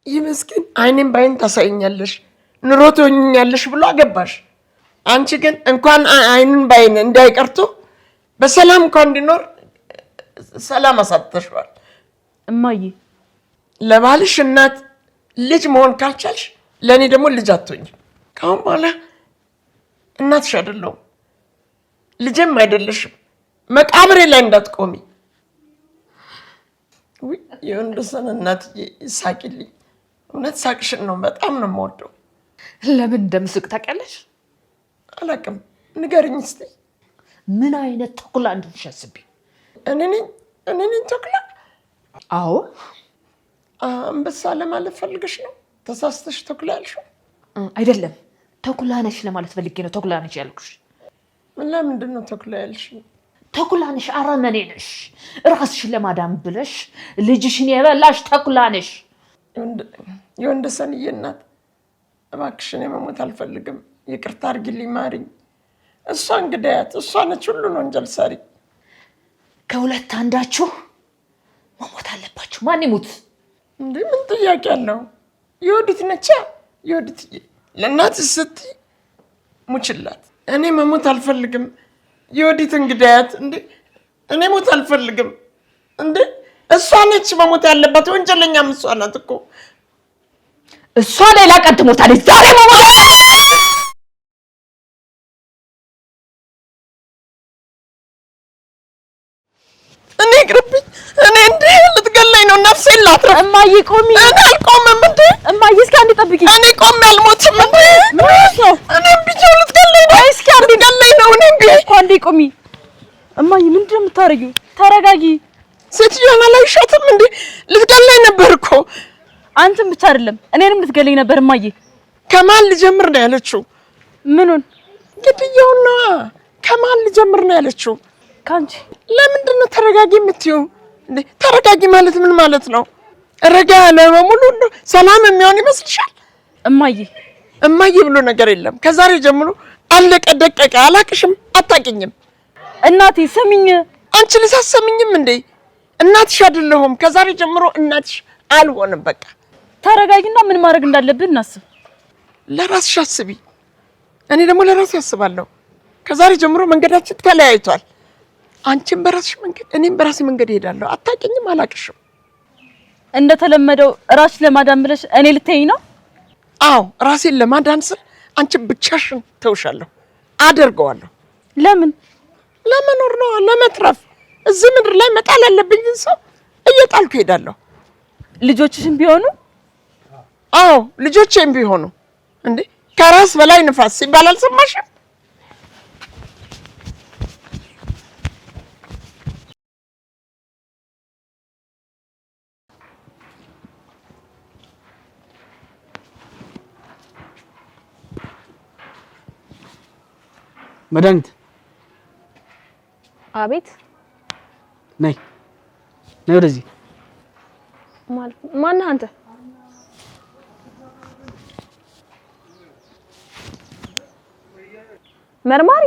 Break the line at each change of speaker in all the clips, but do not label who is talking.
ይመስገን አይኔን ባይን ታሳይኛለሽ ኑሮ ትሆኛለሽ ብሎ አገባሽ አንቺ ግን እንኳን አይንን ባይን እንዳይቀርቶ በሰላም እንኳን እንዲኖር ሰላም አሳጥተሽዋል
እማዬ
ለባልሽ እናት ልጅ መሆን ካልቻልሽ ለኔ ደግሞ ልጅ አትሆኝ ካሁን በኋላ እናትሽ አይደለሁም ልጅም አይደለሽም መቃብሬ ላይ እንዳትቆሚ ወይ የወንደሰን እናት ሳቂልኝ እውነት ሳቅሽን ነው በጣም ነው የምወደው
ለምን እንደምስቅ ታውቂያለሽ
አላውቅም ንገሪኝ እስቲ
ምን አይነት ተኩላ እንደምትሸስቢ
እኔ ተኩላ
አዎ
አንበሳ ለማለት ፈልገሽ ነው ተሳስተሽ ተኩላ ያልሽው
አይደለም ተኩላ ነሽ ለማለት ፈልጌ ነው ተኩላ ነሽ ያልኩሽ
ለምንድን ነው ተኩላ ያልሽው
ተኩላ ነሽ አረመኔ ነሽ ራስሽን ለማዳን ብለሽ ልጅሽን የበላሽ ተኩላ ነሽ
የወንደሰንዬ እናት እባክሽን መሞት አልፈልግም ይቅርታ አድርጊልኝ ማሪኝ እሷ እንግዳያት እሷ ነች ሁሉን ወንጀል ሰሪ
ከሁለት አንዳችሁ መሞት አለባችሁ ማን ይሙት
እንዴ ምን ጥያቄ አለው ይወድት ነቻ ይወድት ለእናትሽ ስትይ ሙችላት እኔ መሞት አልፈልግም ይወድት እንግዳያት እንዴ እኔ ሞት አልፈልግም እንዴ እሷ ነች መሞት ያለባት ወንጀለኛም እሷ ናት እኮ
እሷ ሌላ ቀን ትሞታለች ዛሬ መሞት
እኔ ግርብኝ እኔ እንዴ ልትገለኝ ነው ነፍሴን ላትረፍ
እማዬ ቆሚ
እኔ አልቆምም እንዴ
እማዬ እስኪ አንዴ ጠብቂ
እኔ ቆሜ አልሞትም እንዴ እኔ ቢቻው ልትገለኝ ነው
እስኪ አንዴ
ልትገለኝ ነው እኔ
አንዴ ቆሚ እማዬ ምንድን ነው የምታረጊው ተረጋጊ
ሴትዮዋን አላይሻትም እንዴ ልትገለኝ ነበር እኮ
አንተም ብቻ አይደለም እኔንም ልትገለኝ ነበር እማዬ
ከማን ልጀምር ነው ያለችው
ምኑን
ግድያውን ነው ከማን ልጀምር ነው ያለችው
ካንቺ
ለምንድን ነው ተረጋጊ የምትይው እንዴ ተረጋጊ ማለት ምን ማለት ነው ረጋ ያለ በሙሉ ሰላም የሚሆን ይመስልሻል እማዬ ብሎ ነገር የለም ከዛሬ ጀምሮ አለቀ ደቀቀ አላቅሽም አታቂኝም
እናቴ ሰሚኝ
አንቺ ልሳሰሚኝም እንዴ እናትሽ አይደለሁም ከዛሬ ጀምሮ እናትሽ አልሆንም በቃ
ተረጋጊና ምን ማድረግ እንዳለብን እናስብ
ለራስሽ አስቢ እኔ ደግሞ ለራሴ አስባለሁ ከዛሬ ጀምሮ መንገዳችን ተለያይቷል አንቺም በራስሽ መንገድ እኔም በራሴ መንገድ ሄዳለሁ አታቂኝም አላቅሽም
እንደተለመደው ራስሽ ለማዳን ብለሽ እኔ ልትይኝ ነው
አዎ ራሴን ለማዳን ስል አንቺ ብቻሽን ተውሻለሁ አደርገዋለሁ ለመኖር ነው ለመትረፍ እዚህ ምድር ላይ መጣል ያለብኝ ሰው እየጣልኩ ሄዳለሁ
ልጆችሽም ቢሆኑ
አዎ ልጆቼም ቢሆኑ እንዴ ከራስ በላይ ንፋስ ሲባል አልሰማሽም
መድኃኒት
አቤት
ነይ ወደዚህ
ማን አንተ መርማሪ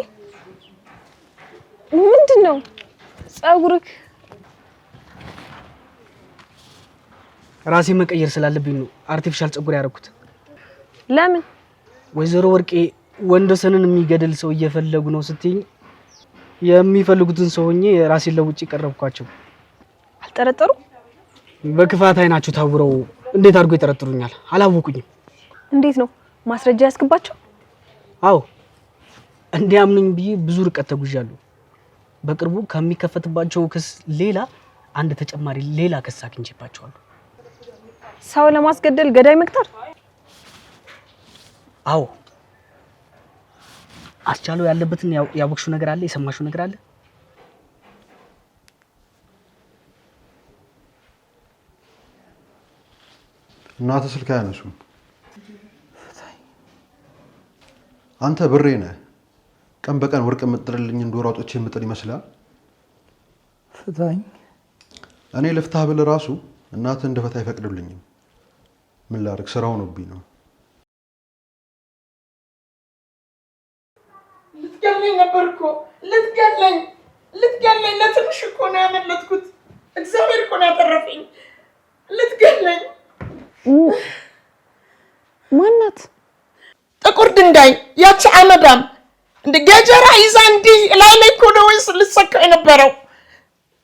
ምንድነው ጸጉርክ
ራሴ መቀየር ስላለብኝ ነው አርቲፊሻል ጸጉር ያደረኩት
ለምን
ወይዘሮ ወርቄ ወንደሰንን የሚገድል ሰው እየፈለጉ ነው ስትይኝ የሚፈልጉትን ሰው ሆኜ ራሴን ለውጭ ቀረብኳቸው
አልጠረጠሩ
በክፋት አይናቸው ታውረው እንዴት አድርጎ ይጠረጥሩኛል አላወቁኝም
እንዴት ነው ማስረጃ ያስገባቸው
አዎ እንዲያምኑኝ ብዬ ብዙ ርቀት ተጉዣለሁ በቅርቡ ከሚከፈትባቸው ክስ ሌላ አንድ ተጨማሪ ሌላ ክስ አግኝቼባቸዋለሁ
ሰው ለማስገደል ገዳይ መቅጠር
አዎ አስቻለው ያለበትን ያወቅሽው ነገር አለ የሰማሽው ነገር አለ
እናተ ስልክ አያነሱም አንተ ብሬ ነህ ቀን በቀን ወርቅ የምጥልልኝ ዶሮ አውጥቼ የምጥል ይመስላል
ፍታኝ
እኔ ልፍታህ ብል ራሱ እናትህ እንደፈታ አይፈቅድልኝም ምን ላድርግ ስራው ነውብኝ ነው
ልትገለኝ ነበርኩ ልትገለኝ ለትንሽ እኮ ነው ያመለጥኩት እግዚአብሔር እኮ ነው ያተረፈኝ ልትገለኝ
ማናት?
ጥቁር ድንጋይ ያቺ አመዳም እንደ ገጀራ ይዛ እንዲህ ላይ እኮ ነው ወይስ ልትሰካው የነበረው?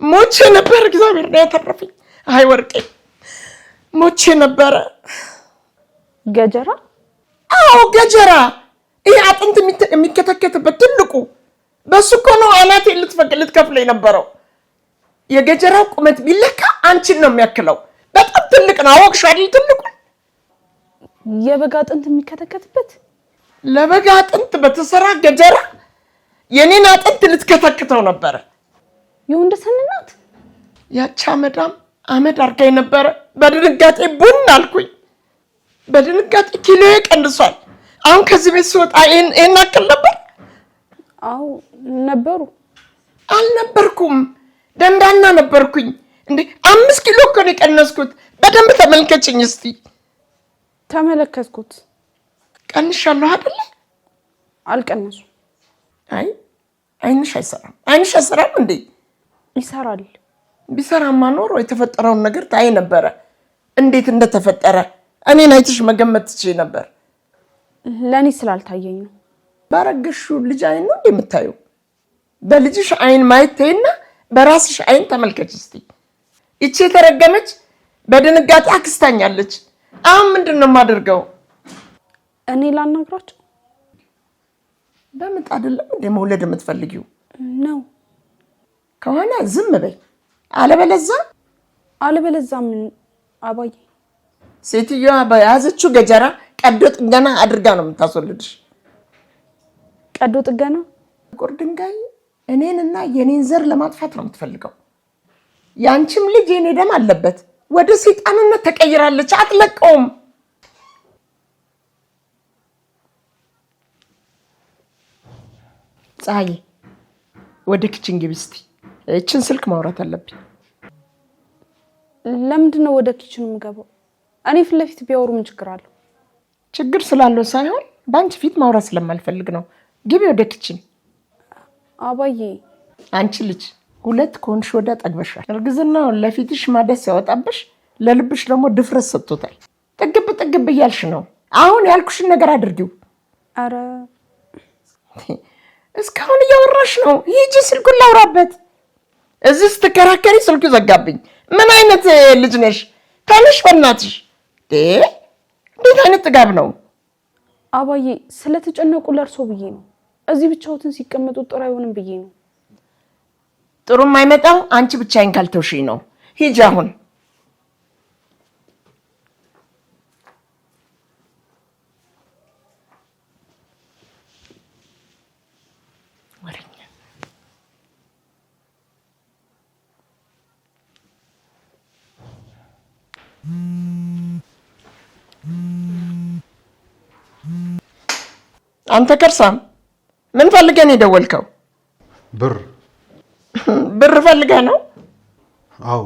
ሞቼ ነበር። እግዚአብሔር ነው ያተረፈኝ። አይ ወርቄ ሞቼ ነበረ።
ገጀራ?
አዎ ገጀራ። ይሄ አጥንት የሚከተከትበት ትልቁ በሱ እኮ ነው አናቴ ልትከፍለኝ ነበረው። የገጀራው ቁመት ቢለካ አንቺን ነው የሚያክለው። በጣም ትልቅ ነው። አወቅሽ አይደል? ትልቁ
የበጋ አጥንት የሚከተከትበት?
ለበጋ አጥንት በተሰራ ገጀራ የኔን አጥንት ልትከተክተው ነበረ።
የወንደሰን ናት
ያቺ አመዳም አመድ አርጋኝ ነበረ። በድንጋጤ ቡን አልኩኝ። በድንጋጤ ኪሎዬ ቀንሷል። አሁን ከዚህ ቤት ስወጣ ይሄን አክል ነበር?
አዎ ነበሩ።
አልነበርኩም፣ ደንዳና ነበርኩኝ። እንዴ 5 ኪሎ እኮ ነው የቀነስኩት። በደንብ ተመልከችኝ እስቲ።
ተመለከትኩት።
ቀንሻለሁ አይደል?
አልቀነሱ።
አይ አይንሽ አይሰራም እንዴ?
ይሰራል።
ቢሰራማ ኖሮ የተፈጠረውን ነገር ታይ ነበረ። እንዴት እንደተፈጠረ እኔን አይተሽ መገመት ትችይ ነበር።
ለኔ ስላልታየኝ ነው።
ባረገሹ ልጅ አይን ነው የምታዩ። በልጅሽ አይን ማየት ተይና በራስሽ አይን ተመልከች እስቲ። እቺ የተረገመች በድንጋጤ አክስታኛለች። አሁን ምንድነው የማደርገው?
እኔ ላናግራቸው?
በምጥ አይደለም እንደ መውለድ የምትፈልጊው
ነው
ከሆነ ዝም በይ። አለበለዛ
ምን አባዬ?
ሴትዮዋ በያዘችው ገጀራ ቀዶ ጥገና አድርጋ ነው የምታስወልድሽ።
ቀዶ ጥገና?
ጥቁር ድንጋይ እኔንና የኔን ዘር ለማጥፋት ነው የምትፈልገው። ያንቺም ልጅ የኔ ደም አለበት። ወደ ሰይጣንነት ተቀይራለች። አትለቀውም። ፀሐይ ወደ ኪችን ግቢ እስቲ። እችን ስልክ ማውራት አለብኝ።
ለምንድን ነው ወደ ኪችኑ የምገባው? እኔ ፊት ለፊት ቢያወሩ ምን ችግር አለው?
ችግር ስላለው ሳይሆን በአንቺ ፊት ማውራት ስለማልፈልግ ነው። ግቢ ወደ ኪችን።
አባዬ
አንቺ ልጅ 2 ከሆንሽ ወደ ጠግበሻል። እርግዝናው ለፊትሽ ማደስ ያወጣብሽ፣ ለልብሽ ደግሞ ድፍረት ሰጥቶታል። ጥግብ እያልሽ ነው። አሁን ያልኩሽን ነገር አድርጊው።
አረ
እስካሁን እያወራሽ ነው። ሂጂ ስልኩን ላውራበት። እዚህ ስትከራከሪ ስልኩ ዘጋብኝ። ምን አይነት ልጅ ነሽ? ተነሽ በእናትሽ። እንዴት አይነት ጥጋብ ነው?
አባዬ ስለተጨነቁ ለእርሶ ብዬ ነው። እዚህ ብቻዎትን ሲቀመጡ ጥሩ አይሆንም ብዬ ነው።
ጥሩ የማይመጣው አንቺ ብቻዬን ካልተውሽኝ ነው። ሂጂ አሁን። አንተ ከርሳም ምን ፈልገህ ነው የደወልከው? ብር ፈልገህ ነው?
አዎ።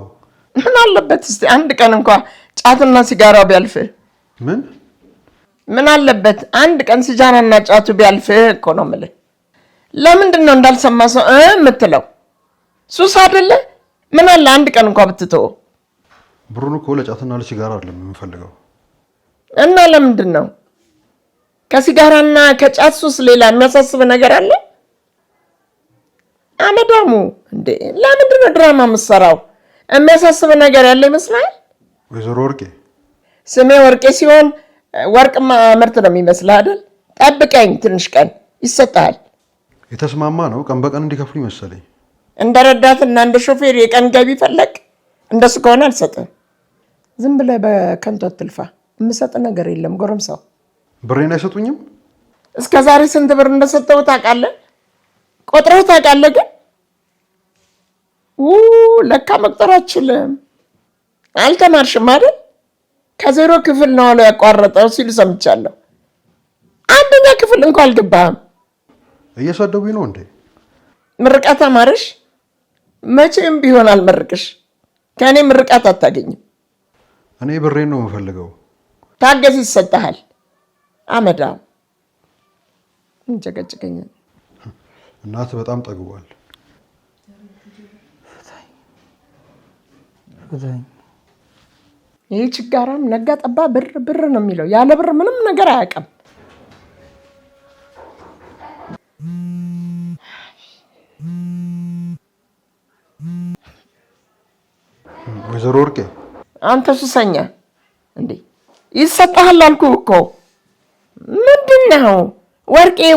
ምን አለበት እስቲ አንድ ቀን እንኳን ጫትና ሲጋራው ቢያልፍህ? ምን አለበት አንድ ቀን ሲጃራና ጫቱ ቢያልፍህ እኮ ነው የምልህ። ለምንድን ነው እንዳልሰማ ሰው የምትለው? ሱስ አይደለ? ምን አለ አንድ ቀን እንኳን ብትተው?
ብሩን እኮ ለጫትና ለሲጋራ አይደለም የምፈልገው።
እና ለምንድን ነው? ከሲጋራና ከጫት ሱስ ሌላ የሚያሳስብ ነገር አለ? አመዳሙ እንዴ ለምንድን ነው ድራማ የምትሰራው? የሚያሳስብ ነገር ያለ ይመስላል?
ወይዘሮ ወርቄ
ስሜ ወርቄ ሲሆን ወርቅማ ምርት ነው የሚመስልህ አይደል? ጠብቀኝ ትንሽ ቀን ይሰጣል።
የተስማማ ነው ቀን በቀን እንዲከፍሉ መሰለኝ።
እንደ ረዳትና እንደ ሾፌር የቀን ገቢ ፈለግ? እንደሱ ከሆነ አልሰጥም። ዝም ብለህ በከንቱ አትልፋ። የምሰጥ ነገር የለም ጎረምሳው።
ብሬን አይሰጡኝም?
እስከ ዛሬ ስንት ብር እንደሰጠው ታውቃለህ? ቆጥረህ ታውቃለህ? ግን ለካ መቁጠር አትችልም። አልተማርሽም አይደል? ከዜሮ ክፍል ነው አለው ያቋረጠው ሲሉ ሰምቻለሁ። አንደኛ ክፍል እንኳን አልገባህም።
እየሰደቡኝ ነው እንዴ?
ምርቃት አማረሽ? መቼም ቢሆን አልመርቅሽ። ከእኔ ምርቃት አታገኝም።
እኔ ብሬን ነው የምፈልገው።
ታገስ ይሰጥሃል። አመዳ እንጨቀጭቀኛል።
እናት በጣም ጠግቧል።
ፍታኝ።
ይህ ችጋራም ነጋ ጠባ ብር ነው የሚለው። ያለ ብር ምንም ነገር አያውቅም።
ወይዘሮ ወርቄ
አንተ ሱሰኛ እንዴ! ይሰጣሃል አልኩህ እኮ። ምንድን ነው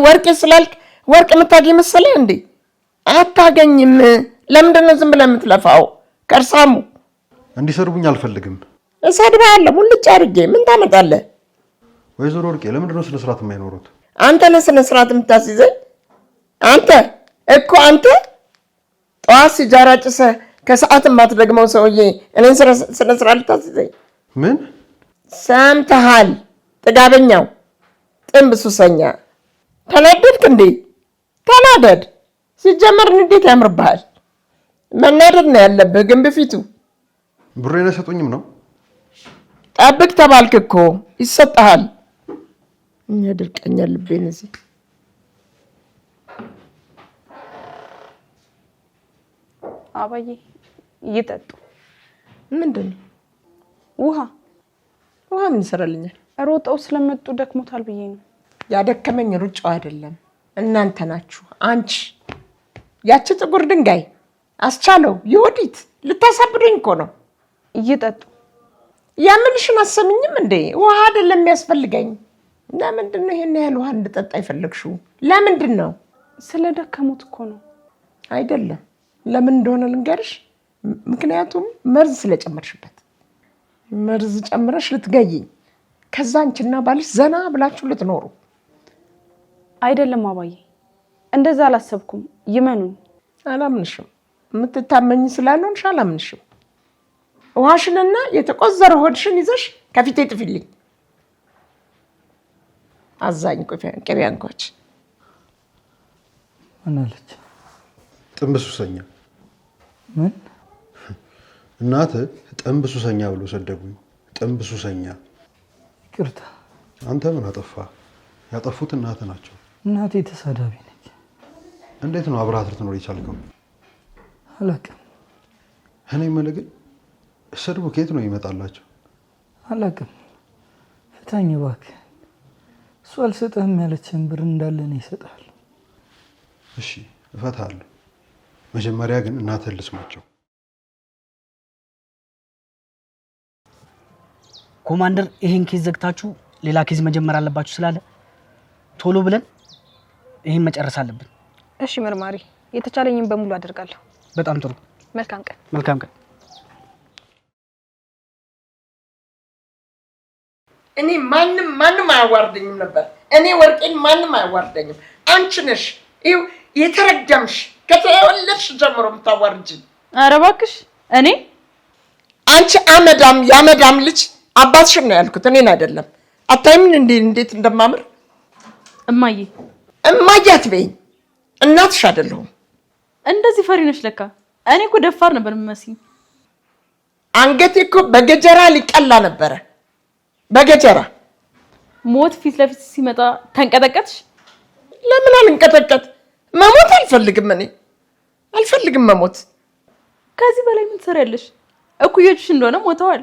ወርቄ ስላልክ ወርቅ የምታገኝ መሰለህ እንዴ? አታገኝም። ለምንድን ነው ዝም ብለህ የምትለፋው? ከርሳሙ
እንዲሰርቡኝ አልፈልግም።
እሰድብሃለሁ ሙልጭ አድርጌ። ምን ታመጣለህ?
ወይዘሮ ወርቄ ለምንድን ነው ስነ ስርዓት የማይኖሩት?
አንተ ለስነ ስርዓት የምታስይዘኝ አንተ እኮ። አንተ ጠዋት ሲጃራ ጭሰህ ከሰዓት የማትደግመው ሰውዬ እኔን ስነ ስርዓት ልታስይዘኝ?
ምን
ሰምተሃል? ጥጋበኛው ጥንብ ሱሰኛ። ተናደድክ እንዴ? ተናደድ። ሲጀመር እንዴት ያምርብሃል? መናደድ ነው ያለብህ። ግን በፊቱ
ብሬን አይሰጡኝም ነው?
ጠብቅ ተባልክ እኮ ይሰጥሃል። ያድርቀኛል ልቤን እዚህ።
አባዬ ይጠጡ።
ምንድን ነው?
ውሃ
ምን ይሰራልኛል?
ሮጠው ስለመጡ ደክሞታል ብዬ ነው።
ያደከመኝ ሩጫው አይደለም፣ እናንተ ናችሁ። አንቺ ያቺ ጥቁር ድንጋይ አስቻለው የወዲት ልታሳብዱኝ እኮ ነው።
ይጠጡ።
ያምንሽን አሰምኝም እንዴ? ውሃ አይደለም የሚያስፈልገኝ። ለምንድን ነው ይሄን ያህል ውሃ እንድጠጣ አይፈለግሽው? ለምንድን ነው?
ስለደከሙት እኮ ነው።
አይደለም። ለምን እንደሆነ ልንገርሽ። ምክንያቱም መርዝ ስለጨመርሽበት። መርዝ ጨምረሽ ልትገይኝ፣ ከዛ አንቺና ባልሽ ዘና ብላችሁ ልትኖሩ።
አይደለም አባዬ፣ እንደዛ አላሰብኩም። ይመኑኝ።
አላምንሽም። የምትታመኝ ስላልሆንሽ አላምንሽም። ውሃሽንና የተቆዘረ ሆድሽን ይዘሽ ከፊቴ ጥፊልኝ። አዛኝ ቅቤ አንኳች።
ምን አለች?
ጥንብ ሱሰኛ።
ምን?
እናትህ ጥንብ ሱሰኛ ብሎ ሰደቡኝ። ጥንብ ሱሰኛ።
ይቅርታ።
አንተ ምን አጠፋ? ያጠፉት እናትህ ናቸው።
እናቴ ተሳዳቢ ነች።
እንዴት ነው አብረሃት ልትኖር የቻልከው?
አላውቅም።
እኔ የምልህ ግን ስድቡ ከየት ነው ይመጣላቸው?
አላውቅም። ፍታኝ እባክህ። እሱ አልሰጠህም ያለችን ብር እንዳለ ነው ይሰጣል።
እሺ እፈታለሁ። መጀመሪያ ግን እናትህን ልስማቸው።
ኮማንደር ይሄን ኬዝ ዘግታችሁ ሌላ ኬዝ መጀመር አለባችሁ ስላለ ቶሎ ብለን ይሄን መጨረስ አለብን።
እሺ መርማሪ፣ የተቻለኝን በሙሉ አደርጋለሁ።
በጣም ጥሩ።
መልካም ቀን።
መልካም ቀን።
እኔ ማንም አያዋርደኝም ነበር። እኔ ወርቄን ማንም አያዋርደኝም። አንቺ ነሽ ይኸው የተረገምሽ። ከተወለድሽ ጀምሮ የምታዋርጅኝ።
ኧረ እባክሽ እኔ
አንቺ የአመዳም ልጅ አባትሽን ነው ያልኩት፣ እኔን አይደለም። አታይም እንዴት እንደማምር?
እማዬ
አትበይኝ። እናትሽ አይደለሁም።
እንደዚህ ፈሪ ነሽ ለካ። እኔ እኮ ደፋር ነበር የምመስኝ።
አንገቴ እኮ በገጀራ ሊቀላ ነበረ። በገጀራ
ሞት ፊት ለፊት ሲመጣ ተንቀጠቀጥሽ?
ለምን አልንቀጠቀጥ? መሞት አልፈልግም። እኔ አልፈልግም መሞት።
ከዚህ በላይ ምን ትሰሪያለሽ? እኩዮችሽ እንደሆነ ሞተዋል።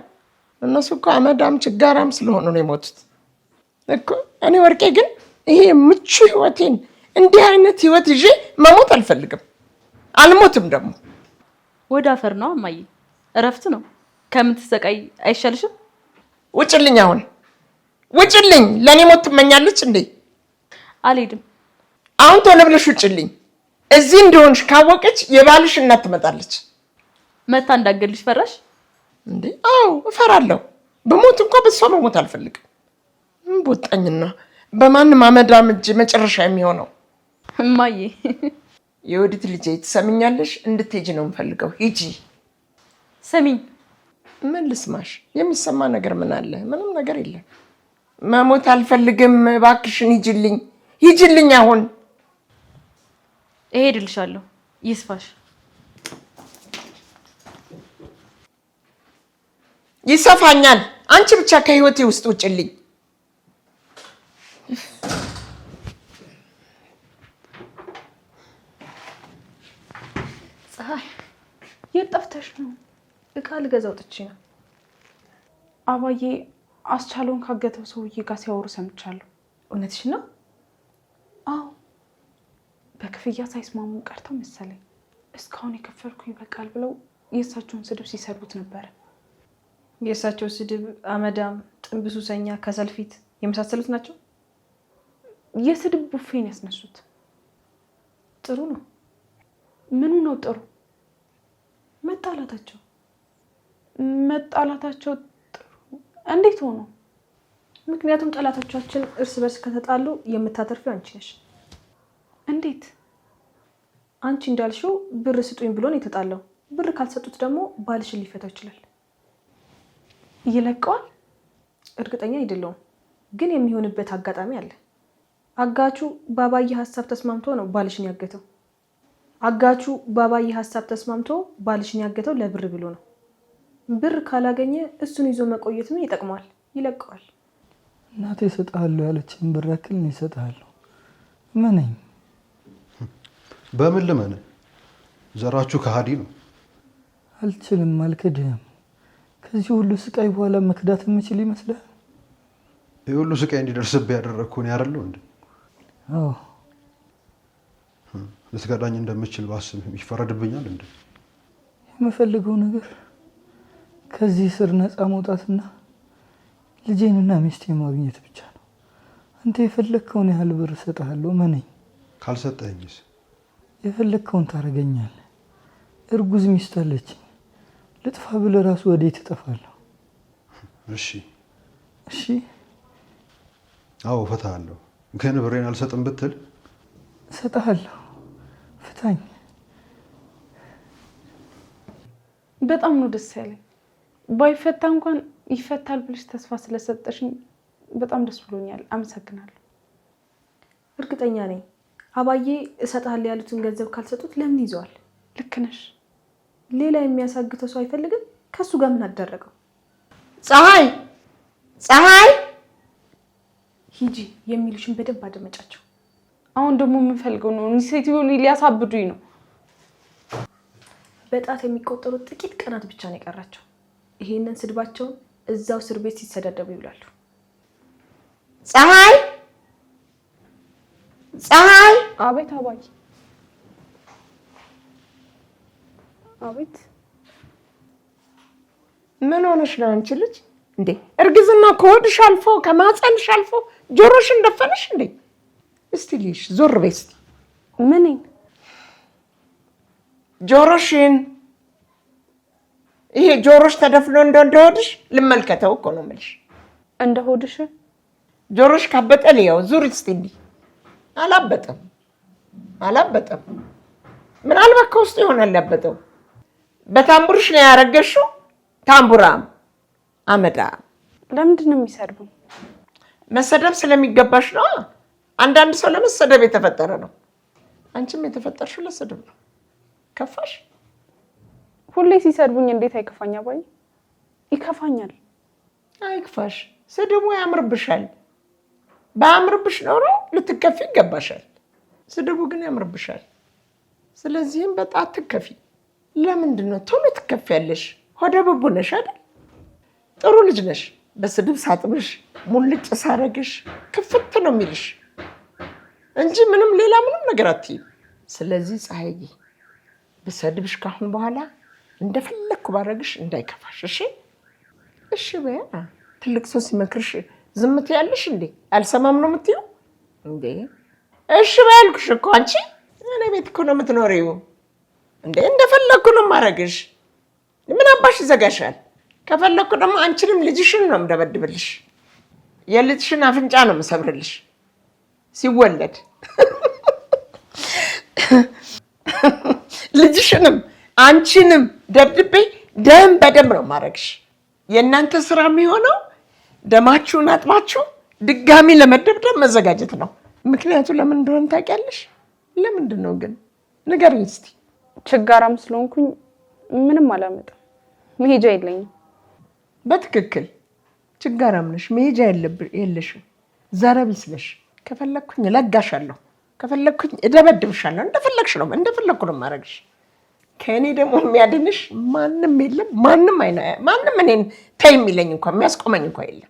እነሱ እኮ አመዳም ችጋራም ስለሆኑ ነው የሞቱት እኮ። እኔ ወርቄ ግን ይሄ ምቹ ህይወቴን እንዲህ አይነት ህይወት ይዤ መሞት አልፈልግም። አልሞትም ደግሞ።
ወደ አፈር ነው እማዬ። እረፍት ነው። ከምትሰቃይ አይሻልሽም?
ውጭልኝ! አሁን ውጭልኝ! ለእኔ ሞት ትመኛለች እንዴ?
አልሄድም።
አሁን ቶሎ ብለሽ ውጭልኝ። እዚህ እንደሆንሽ ካወቀች የባልሽ እናት ትመጣለች።
መታ እንዳገልሽ ፈራሽ
እንዴ? አዎ እፈራለሁ። በሞት እንኳን በሷ መሞት አልፈልግም። ምን ቦጣኝና በማንም አመዳም እጅ መጨረሻ የሚሆነው።
እማዬ
የወዲት ልጄ ትሰሚኛለሽ? እንድትሄጂ ነው የምፈልገው። ሂጂ።
ስሚኝ።
ምን ልስማሽ? የሚሰማ ነገር ምን አለ? ምንም ነገር የለም። መሞት አልፈልግም። እባክሽን ሂጂልኝ፣ ሂጂልኝ አሁን።
እሄድልሻለሁ። ይስፋሽ።
ይሰፋኛል። አንቺ ብቻ ከህይወቴ ውስጥ ውጭልኝ።
ፀሐይ፣ የት ጠፍተሽ ነው? እቃ ልገዛ ወጥቼ ነው።
አባዬ አስቻለውን ካገተው ሰውዬ ጋር ሲያወሩ ሰምቻለሁ።
እውነትሽ ነው?
አዎ በክፍያ ሳይስማሙ ቀርተው መሰለኝ እስካሁን የከፈልኩ ይበቃል ብለው የእሳቸውን ስድብ ሲሰድቡት ነበረ።
የእሳቸው ስድብ አመዳም፣ ጥንብሱሰኛ፣ ከሰልፊት የመሳሰሉት ናቸው።
የስድብ ቡፌን ያስነሱት።
ጥሩ ነው።
ምኑ ነው ጥሩ?
መጣላታቸው
ጥሩ እንዴት ሆኖ?
ምክንያቱም ጠላቶቻችን እርስ በርስ ከተጣሉ የምታተርፊው አንቺ ነሽ።
እንዴት?
አንቺ እንዳልሽው ብር ስጡኝ ብሎን የተጣለው፣ ብር ካልሰጡት ደግሞ ባልሽን ሊፈታው ይችላል።
ይለቀዋል?
እርግጠኛ አይደለሁም፣ ግን የሚሆንበት አጋጣሚ አለ። አጋቹ ባባዬ ሀሳብ ተስማምቶ ነው ባልሽን ያገተው። አጋቹ ባባዬ ሀሳብ ተስማምቶ ባልሽን ያገተው ለብር ብሎ ነው። ብር ካላገኘ እሱን ይዞ መቆየት ምን ይጠቅመዋል? ይለቀዋል።
እናቴ እሰጥሃለሁ ያለችን ብር ያክል ነው እሰጥሃለሁ። ምንኝ?
በምን ልመን? ዘራችሁ ከሃዲ ነው።
አልችልም፣ አልክድህም። ከዚህ ሁሉ ስቃይ በኋላ መክዳት የምችል ይመስላል?
ይህ ሁሉ ስቃይ እንዲደርስብህ ያደረግኩ እኔ አይደለሁ እንዴ?
አዎ።
ልትገዳኝ እንደምችል ባስብ ይፈረድብኛል እንዴ?
የምፈልገው ነገር ከዚህ ስር ነፃ መውጣትና ልጄንና ሚስቴ ማግኘት ብቻ ነው። አንተ የፈለግከውን ያህል ብር እሰጥሃለሁ። ምንኝ?
ካልሰጠኝስ?
የፈለግከውን ታደርገኛለህ። እርጉዝ ሚስት አለችኝ። ልጥፋ ብለህ ራሱ ወዴት እጠፋለሁ?
እሺ
እሺ።
አዎ እፈታሃለሁ። ግን ብሬን አልሰጥም ብትል?
እሰጥሃለሁ። ፍታኝ።
በጣም ነው ደስ ያለኝ። ባይፈታ እንኳን ይፈታል ብለሽ ተስፋ ስለሰጠሽኝ በጣም ደስ ብሎኛል። አመሰግናለሁ።
እርግጠኛ ነኝ አባዬ እሰጥሃለሁ ያሉትን ገንዘብ ካልሰጡት ለምን ይዘዋል?
ልክ ነሽ።
ሌላ የሚያሳግተው ሰው አይፈልግም። ከሱ ጋር ምን አደረገው?
ፀሐይ ፀሐይ
ሂጂ የሚሉሽን በደንብ አደመጫቸው።
አሁን ደግሞ የምንፈልገው ነው። ሴትዮ ሊያሳብዱኝ ነው።
በጣት የሚቆጠሩ ጥቂት ቀናት ብቻ ነው የቀራቸው። ይሄንን ስድባቸውን እዛው እስር ቤት ሲሰዳደቡ ይውላሉ።
ፀሐይ ፀሐይ!
አቤት አባዬ። አቤት።
ምን ሆነሽ ነው አንቺ ልጅ? እንዴ እርግዝና ከሆድሽ አልፎ ከማፀንሽ አልፎ ጆሮሽን ደፈነሽ እንዴ? እስቲ ልሽ ዞር በይ እስቲ።
ምን?
ጆሮሽን። ይሄ ጆሮሽ ተደፍኖ እንደሆድሽ ልመልከተው እኮ ነው የምልሽ።
እንደ ሆድሽ?
ጆሮሽ ካበጠ ልየው። ዙር እስቲ። እንዲህ አላበጠም። ምናልባት ከውስጥ ይሆናል ያበጠው። በታምቡርሽ ነው ያረገሽው። ታምቡራም አመዳ።
ለምንድን ነው የሚሰድቡኝ?
መሰደብ ስለሚገባሽ ነው። አንዳንድ ሰው ለመሰደብ የተፈጠረ ነው። አንቺም የተፈጠርሽው ለሰደብ ነው። ከፋሽ?
ሁሌ ሲሰድቡኝ እንዴት አይከፋኝ አባዬ? ይከፋኛል።
አይክፋሽ። ስድቡ ያምርብሻል። በአምርብሽ ኖሮ ልትከፊ ይገባሻል። ስድቡ ግን ያምርብሻል። ስለዚህም በጣም ትከፊ። ለምንድን ነው ቶሎ ትከፊያለሽ? ሆደ ብቡ ነሽ አይደል? ጥሩ ልጅ ነሽ። በስድብ ሳጥብሽ ሙልጭ ሳረግሽ ክፍት ነው የሚልሽ እንጂ ሌላ ምንም ነገር አትይም። ስለዚህ ፀሐይዬ ብሰድብሽ ካሁን በኋላ እንደፈለግኩ ባረግሽ እንዳይከፋሽ። እሺ እሺ በያ። ትልቅ ሰው ሲመክርሽ ዝም ትያለሽ እንዴ? አልሰማም ነው የምትይው እንዴ? እሺ በያልኩሽ እኮ። አንቺ እኔ ቤት እኮ ነው የምትኖሪው እንዴ? እንደፈለግኩ ነው ማረግሽ። ምን አባሽ ይዘጋሻል? ከፈለግኩ ደግሞ አንቺንም ልጅሽን ነው የምደበድብልሽ። የልጅሽን አፍንጫ ነው የምሰብርልሽ ሲወለድ። ልጅሽንም አንቺንም ደብድቤ ደም በደም ነው ማረግሽ። የእናንተ ስራ የሚሆነው ደማችሁን አጥባችሁ ድጋሚ ለመደብደብ መዘጋጀት ነው። ምክንያቱ ለምን እንደሆነ ታውቂያለሽ? ለምንድን ነው ግን ንገሪኝ እስቲ።
ችጋራም ስለሆንኩኝ ምንም አላመጣም። መሄጃ የለኝም።
በትክክል ችጋራም ነሽ። መሄጃ የለሽም። ዘረቢስ ነሽ። ከፈለግኩኝ እለጋሻለሁ፣ ከፈለግኩኝ እደበድብሻለሁ። እንደፈለግኩ ነው ማረግሽ። ከእኔ ደግሞ የሚያድንሽ ማንም የለም። ማንም እኔን ተይ የሚለኝ እንኳን የሚያስቆመኝ እንኳን የለም።